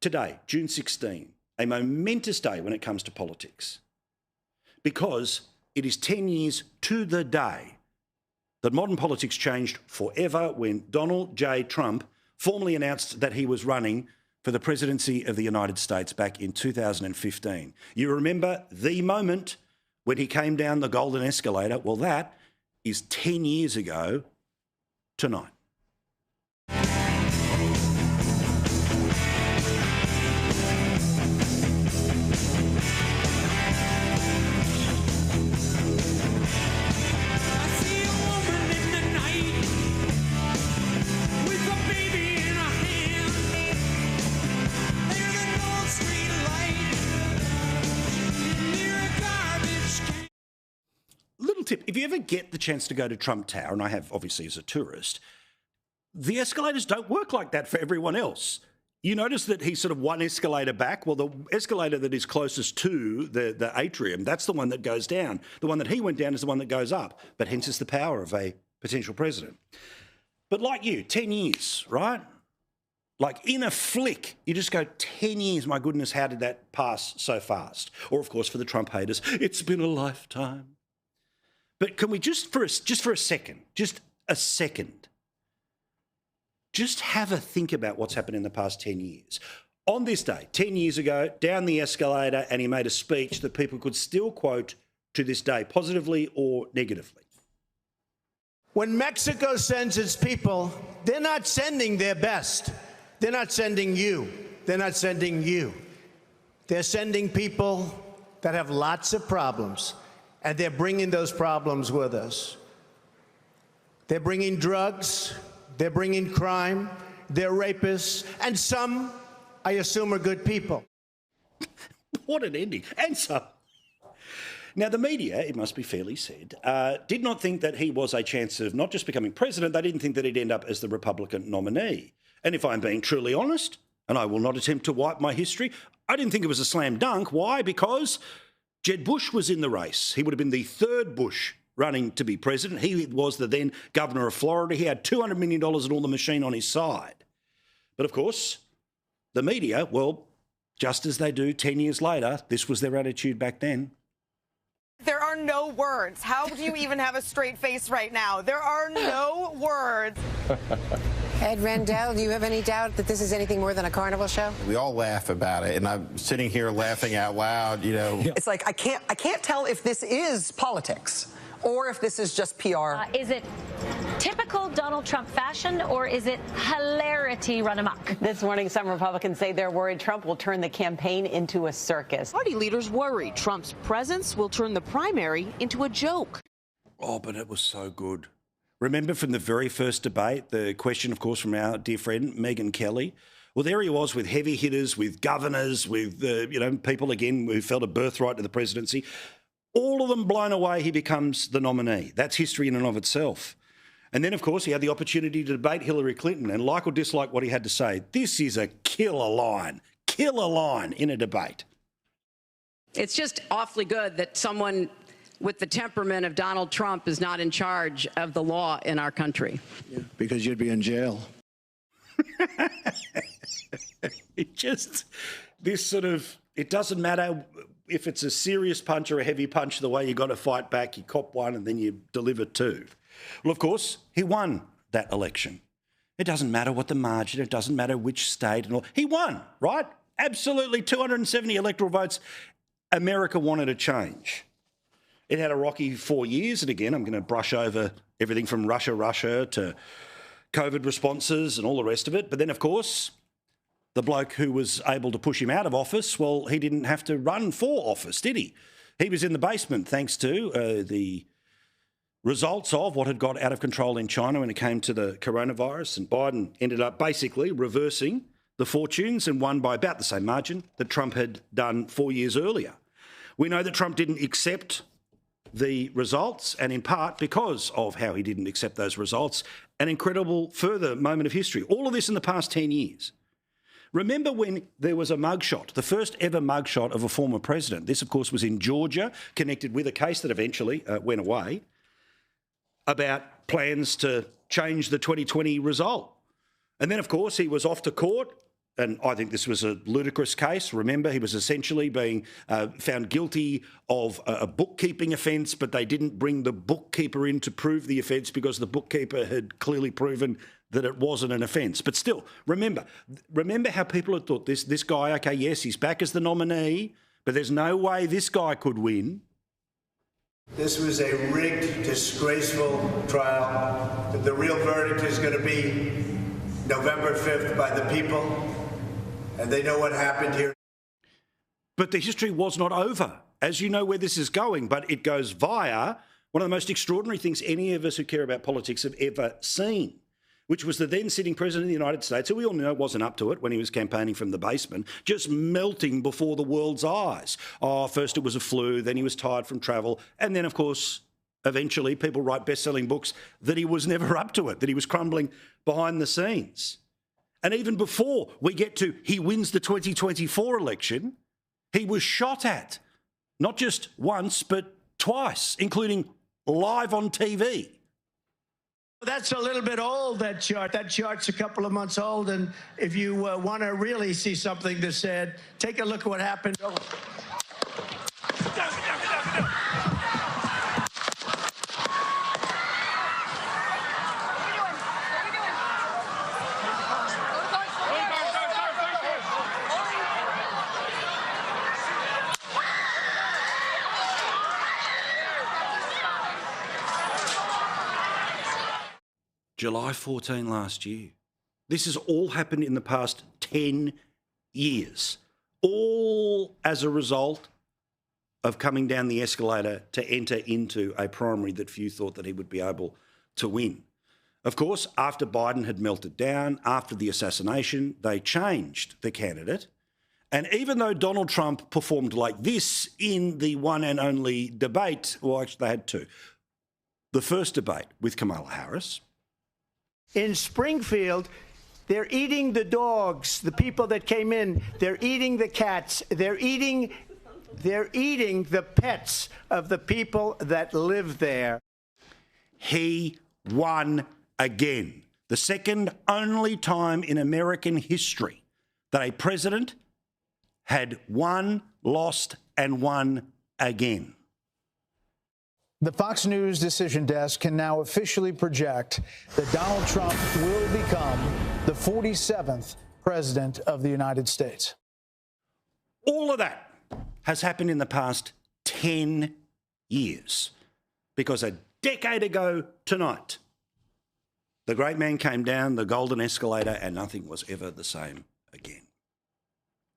Today, June 16, a momentous day when it comes to politics, because it is 10 years to the day that modern politics changed forever when Donald J. Trump formally announced that he was running for the presidency of the United States back in 2015. You remember the moment when he came down the golden escalator? Well, that is 10 years ago tonight. Tip, if you ever get the chance to go to Trump Tower, and I have obviously as a tourist, the escalators don't work like that for everyone else. You notice that he's sort of one escalator back. Well, the escalator that is closest to the atrium, that's the one that goes down. The one that he went down is the one that goes up, but hence is the power of a potential president. But like you, 10 years, right? Like in a flick, you just go 10 years, my goodness, how did that pass so fast? Or, of course, for the Trump haters, it's been a lifetime. But can we just for a second, just have a think about what's happened in the past 10 years. On this day, 10 years ago, down the escalator, and he made a speech that people could still quote to this day, positively or negatively. When Mexico sends its people, they're not sending their best. They're not sending you. They're not sending you. They're sending people that have lots of problems. And they're bringing those problems with us. They're bringing drugs, they're bringing crime, they're rapists, and some, I assume, are good people. What an ending. And some. Now, the media, it must be fairly said, did not think that he was a chance of not just becoming president, they didn't think that he'd end up as the Republican nominee. And if I'm being truly honest, and I will not attempt to wipe my history, I didn't think it was a slam dunk. Why? Because Jeb Bush was in the race. He would have been the third Bush running to be president. He was the then governor of Florida. He had $200 million and all the machine on his side. But of course, the media, well, just as they do 10 years later, this was their attitude back then. There are no words. How do you even have a straight face right now? There are no words. Ed Rendell, do you have any doubt that this is anything more than a carnival show? We all laugh about it, and I'm sitting here laughing out loud, you know. It's like I can't tell if this is politics or if this is just PR. Is it typical Donald Trump fashion, or is it hilarity run amok? This morning, some Republicans say they're worried Trump will turn the campaign into a circus. Party leaders worry Trump's presence will turn the primary into a joke. Oh, but it was so good. Remember from the very first debate, the question, of course, from our dear friend Megyn Kelly? Well, there he was with heavy hitters, with governors, with, people, again, who felt a birthright to the presidency. All of them blown away, he becomes the nominee. That's history in and of itself. And then, of course, he had the opportunity to debate Hillary Clinton, and like or dislike what he had to say, this is a killer line in a debate. It's just awfully good that someone with the temperament of Donald Trump is not in charge of the law in our country. Yeah, because you'd be in jail. It doesn't matter if it's a serious punch or a heavy punch, the way you got to fight back, you cop one and then you deliver two. Well, of course, he won that election. It doesn't matter what the margin, it doesn't matter which state and all. He won, right? Absolutely, 270 electoral votes. America wanted a change. It had a rocky 4 years, and again, I'm going to brush over everything from Russia to COVID responses and all the rest of it. But then, of course, the bloke who was able to push him out of office, well, he didn't have to run for office, did he? He was in the basement thanks to the results of what had got out of control in China when it came to the coronavirus, and Biden ended up basically reversing the fortunes and won by about the same margin that Trump had done 4 years earlier. We know that Trump didn't accept the results, and in part because of how he didn't accept those results, an incredible further moment of history. All of this in the past 10 years. Remember when there was a mugshot, the first ever mugshot of a former president. This, of course, was in Georgia, connected with a case that eventually went away, about plans to change the 2020 result. And then, of course, he was off to court and I think this was a ludicrous case. Remember, he was essentially being found guilty of a bookkeeping offence, but they didn't bring the bookkeeper in to prove the offence because the bookkeeper had clearly proven that it wasn't an offence. But still, remember how people had thought this guy, okay, yes, he's back as the nominee, but there's no way this guy could win. This was a rigged, disgraceful trial. The real verdict is going to be November 5th by the people, and they know what happened here. But the history was not over. As you know where this is going, but it goes via one of the most extraordinary things any of us who care about politics have ever seen, which was the then sitting president of the United States, who we all know wasn't up to it when he was campaigning from the basement, just melting before the world's eyes. Oh, first it was a flu, then he was tired from travel, and then, of course, eventually people write best-selling books that he was never up to it, that he was crumbling behind the scenes. And even before we get to he wins the 2024 election, he was shot at, not just once, but twice, including live on TV. That's a little bit old, that chart. That chart's a couple of months old, and if you want to really see something that's said, take a look at what happened. July 14 last year. This has all happened in the past 10 years, all as a result of coming down the escalator to enter into a primary that few thought that he would be able to win. Of course, after Biden had melted down, after the assassination, they changed the candidate. And even though Donald Trump performed like this in the one and only debate, well, actually they had two. The first debate with Kamala Harris. In Springfield, they're eating the dogs, the people that came in. They're eating the cats. They're eating the pets of the people that live there. He won again. The second only time in American history that a president had won, lost, and won again. The Fox News decision desk can now officially project that Donald Trump will become the 47th president of the United States. All of that has happened in the past 10 years because a decade ago tonight, the great man came down the golden escalator and nothing was ever the same again.